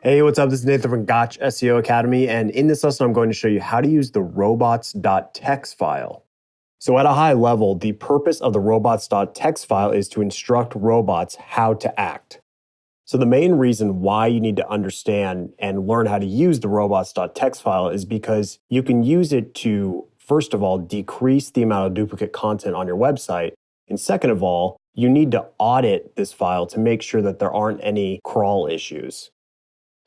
Hey, what's up? This is Nathan from Gotch SEO Academy, and in this lesson, I'm going to show you how to use the robots.txt file. So at a high level, the purpose of the robots.txt file is to instruct robots how to act. So the main reason why you need to understand and learn how to use the robots.txt file is because you can use it to, first of all, decrease the amount of duplicate content on your website. And second of all, you need to audit this file to make sure that there aren't any crawl issues.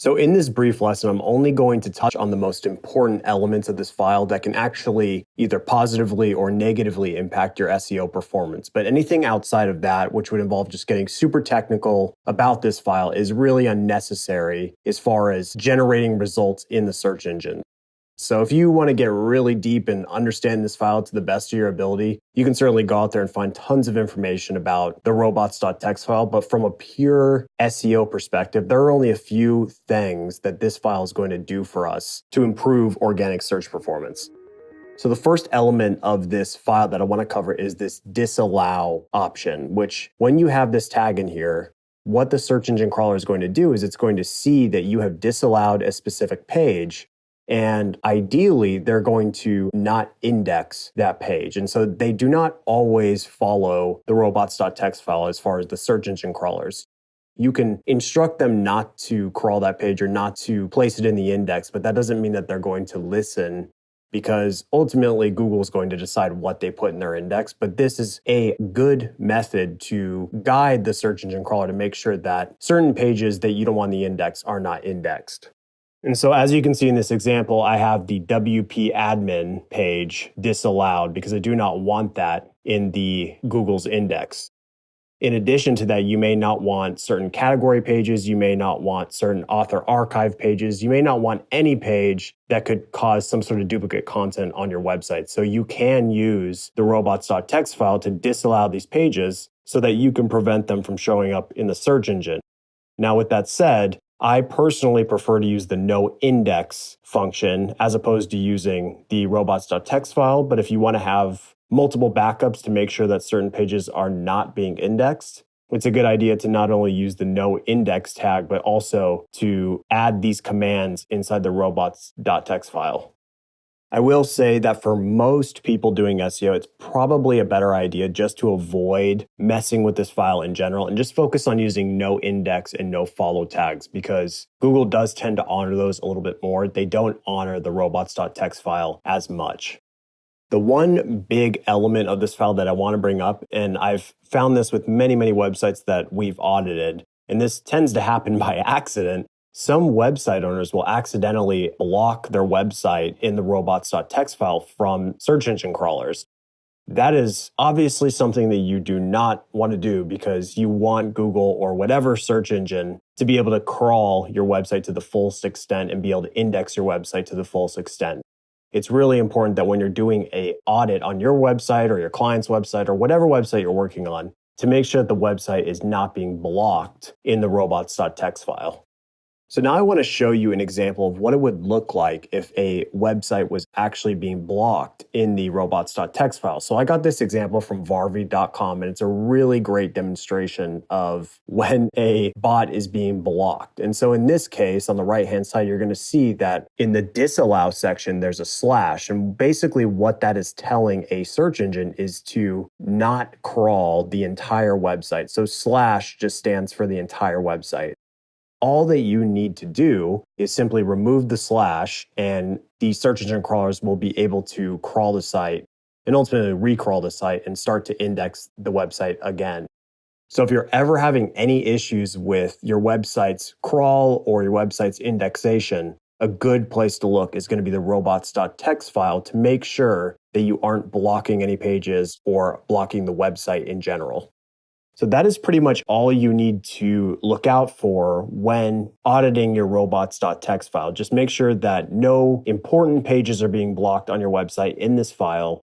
So in this brief lesson, I'm only going to touch on the most important elements of this file that can actually either positively or negatively impact your SEO performance. But anything outside of that, which would involve just getting super technical about this file, is really unnecessary as far as generating results in the search engine. So if you want to get really deep and understand this file to the best of your ability, you can certainly go out there and find tons of information about the robots.txt file. But from a pure SEO perspective, there are only a few things that this file is going to do for us to improve organic search performance. So the first element of this file that I want to cover is this disallow option, which when you have this tag in here, what the search engine crawler is going to do is it's going to see that you have disallowed a specific page. And ideally, they're going to not index that page. And so they do not always follow the robots.txt file as far as the search engine crawlers. You can instruct them not to crawl that page or not to place it in the index, but that doesn't mean that they're going to listen, because ultimately Google is going to decide what they put in their index. But this is a good method to guide the search engine crawler to make sure that certain pages that you don't want in the index are not indexed. And so as you can see in this example, I have the WP admin page disallowed because I do not want that in the Google's index. In addition to that, you may not want certain category pages. You may not want certain author archive pages. You may not want any page that could cause some sort of duplicate content on your website. So you can use the robots.txt file to disallow these pages so that you can prevent them from showing up in the search engine. Now, with that said, I personally prefer to use the no index function as opposed to using the robots.txt file. But if you want to have multiple backups to make sure that certain pages are not being indexed, it's a good idea to not only use the no index tag, but also to add these commands inside the robots.txt file. I will say that for most people doing SEO, it's probably a better idea just to avoid messing with this file in general and just focus on using no index and no follow tags, because Google does tend to honor those a little bit more. They don't honor the robots.txt file as much. The one big element of this file that I want to bring up, and I've found this with many websites that we've audited, and this tends to happen by accident. Some website owners will accidentally block their website in the robots.txt file from search engine crawlers. That is obviously something that you do not want to do, because you want Google or whatever search engine to be able to crawl your website to the fullest extent and be able to index your website to the fullest extent. It's really important that when you're doing an audit on your website or your client's website or whatever website you're working on, to make sure that the website is not being blocked in the robots.txt file. So now I want to show you an example of what it would look like if a website was actually being blocked in the robots.txt file. So I got this example from varvy.com, and it's a really great demonstration of when a bot is being blocked. And so in this case, on the right-hand side, you're going to see that in the disallow section, there's a slash. And basically what that is telling a search engine is to not crawl the entire website. So slash just stands for the entire website. All that you need to do is simply remove the slash, and the search engine crawlers will be able to crawl the site and ultimately recrawl the site and start to index the website again. So if you're ever having any issues with your website's crawl or your website's indexation, a good place to look is going to be the robots.txt file to make sure that you aren't blocking any pages or blocking the website in general. So that is pretty much all you need to look out for when auditing your robots.txt file. Just make sure that no important pages are being blocked on your website in this file.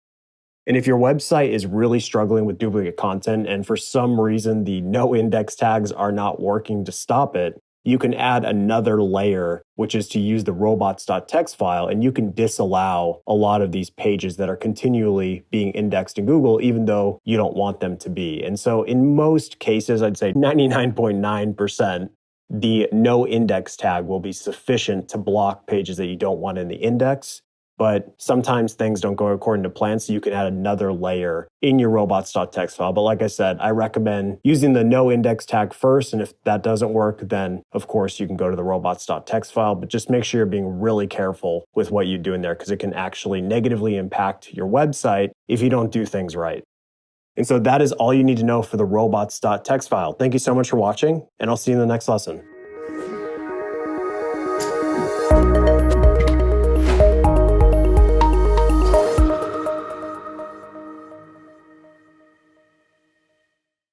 And if your website is really struggling with duplicate content and for some reason the no index tags are not working to stop it, you can add another layer, which is to use the robots.txt file, and you can disallow a lot of these pages that are continually being indexed in Google, even though you don't want them to be. And so in most cases, I'd say 99.9%, the no index tag will be sufficient to block pages that you don't want in the index. But sometimes things don't go according to plan, so you can add another layer in your robots.txt file. But like I said, I recommend using the no index tag first, and if that doesn't work, then of course you can go to the robots.txt file, but just make sure you're being really careful with what you do in there because it can actually negatively impact your website if you don't do things right. And so that is all you need to know for the robots.txt file. Thank you so much for watching, and I'll see you in the next lesson.